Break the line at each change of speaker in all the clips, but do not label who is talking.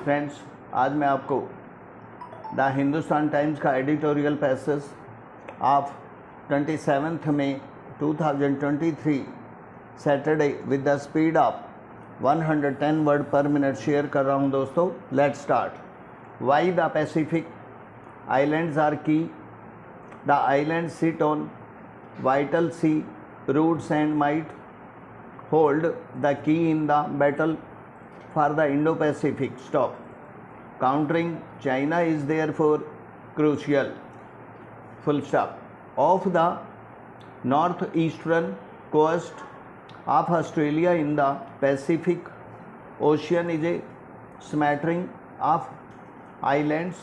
Friends, आज मैं आपको द हिंदुस्तान टाइम्स का editorial passage of 27 May 2023 Saturday with the speed of 110 word per minute share कर रहा हूं दोस्तों। Let's start. Why the Pacific islands are key. The islands sit on vital sea routes and might hold the key in the battle for the Indo-Pacific. Stop. Countering China is therefore crucial. Full stop. Off the northeastern coast of Australia in the Pacific Ocean is a smattering of islands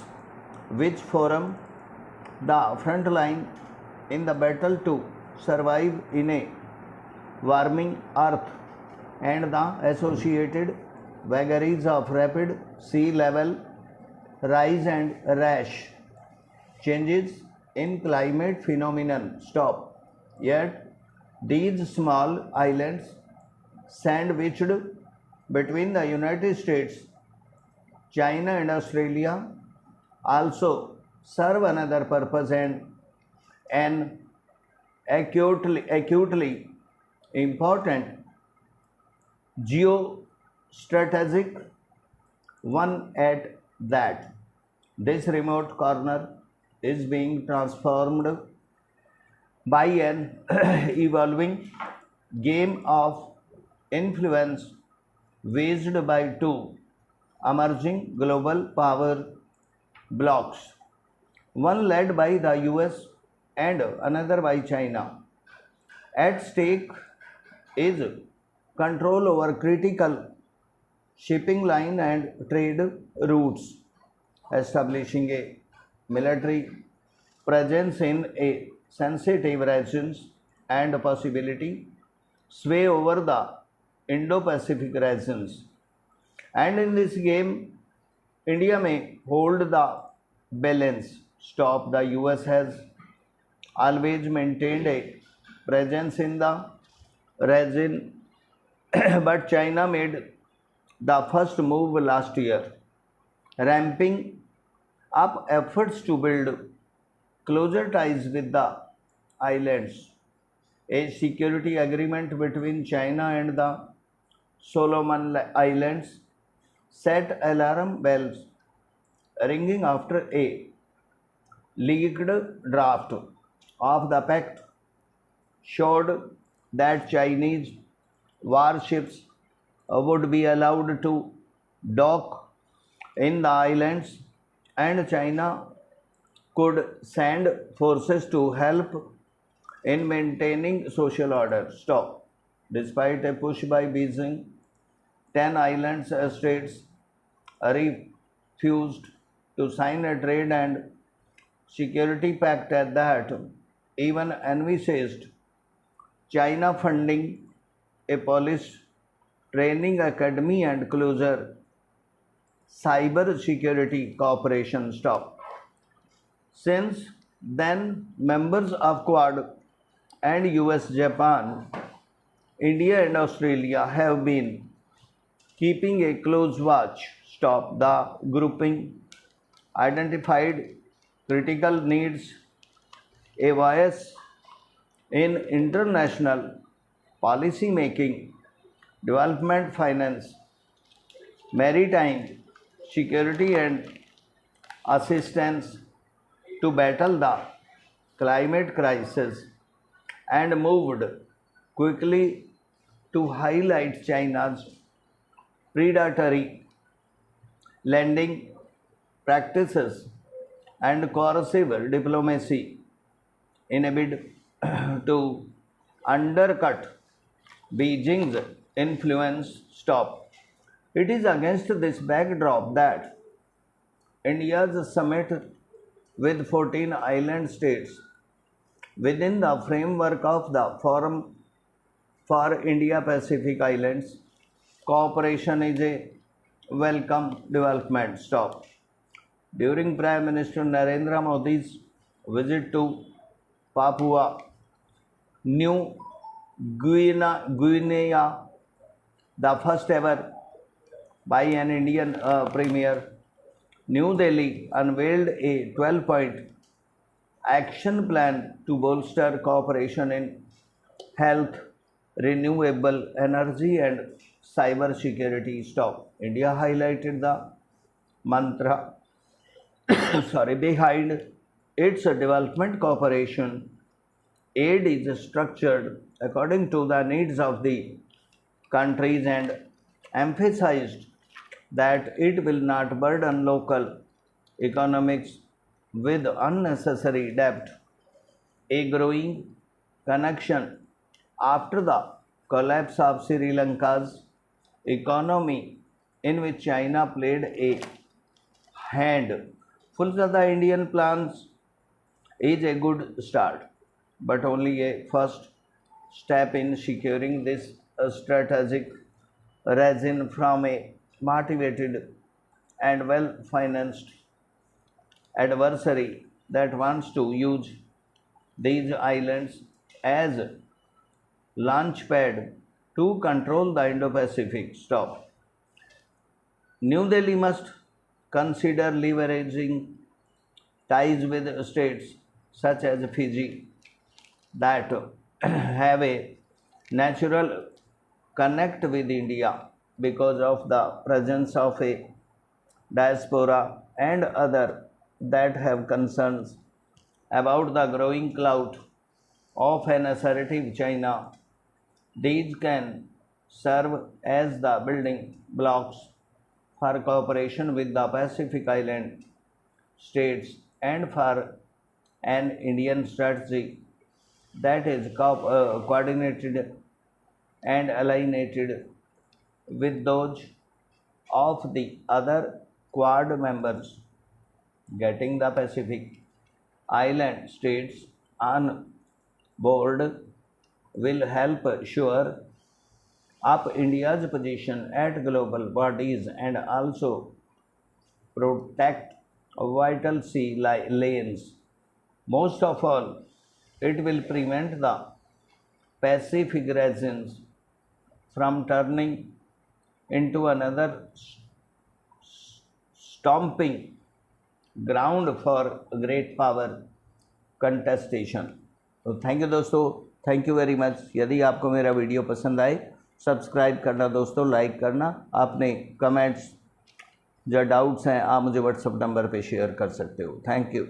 which form the front line in the battle to survive in a warming earth and the associated vagaries of rapid sea level rise and rash changes in climate phenomenon. Stop. Yet these small islands sandwiched between the United States, China and Australia also serve another purpose and an acutely important geostrategic one at that. This remote corner is being transformed by an evolving game of influence waged by two emerging global power blocs, one led by the US and another by China. At stake is control over critical shipping line and trade routes, establishing a military presence in a sensitive regions and possibility sway over the Indo-Pacific regions. And in this game, India may hold the balance. Stop. The US has always maintained a presence in the region, but China made the first move last year, ramping up efforts to build closer ties with the islands. A security agreement between China and the Solomon Islands set alarm bells ringing after a leaked draft of the pact showed that Chinese warships would be allowed to dock in the islands and China could send forces to help in maintaining social order. Stop. Despite a push by Beijing, 10 island states refused to sign a trade and security pact at that even envisaged China funding a police training academy and closer cyber security cooperation. Stop. Since then, members of Quad and US, Japan, India and Australia have been keeping a close watch. Stop. The grouping identified critical needs a voice in international policy making, development finance, maritime security and assistance to battle the climate crisis, and moved quickly to highlight China's predatory lending practices and coercive diplomacy in a bid to undercut Beijing's influence. Stop. It is against this backdrop that India's summit with 14 island states within the framework of the Forum for Indo-Pacific Islands cooperation is a welcome development. Stop. During Prime Minister Narendra Modi's visit to Papua New Guinea, the first ever by an Indian premier. New Delhi unveiled a 12-point action plan to bolster cooperation in health, renewable energy, and cyber security. Stop. India highlighted the mantra behind its development cooperation. Aid is structured according to the needs of the countries and emphasized that it will not burden local economics with unnecessary debt. A growing connection after the collapse of Sri Lanka's economy, in which China played a hand. Fulfill the Indian plans is a good start, but only a first step in securing this strategic resin from a motivated and well financed adversary that wants to use these islands as launchpad to control the Indo-Pacific. Stop. New Delhi must consider leveraging ties with states such as Fiji that have a natural connect with India because of the presence of a diaspora and other that have concerns about the growing clout of an assertive China. These can serve as the building blocks for cooperation with the Pacific Island states and for an Indian strategy that is coordinated and aligned with those of the other Quad members. Getting the Pacific Island states on board will help shore up India's position at global bodies and also protect vital sea lanes. Most of all, it will prevent the Pacific regions from turning into another stomping ground for great power contestation. तो thank you दोस्तों, thank you very much. यदि आपको मेरा video पसंद आए, subscribe करना दोस्तों, like करना। आपने कमेंट्स जो डाउट्स हैं आप मुझे व्हाट्सएप नंबर पे शेयर कर सकते हो। Thank you.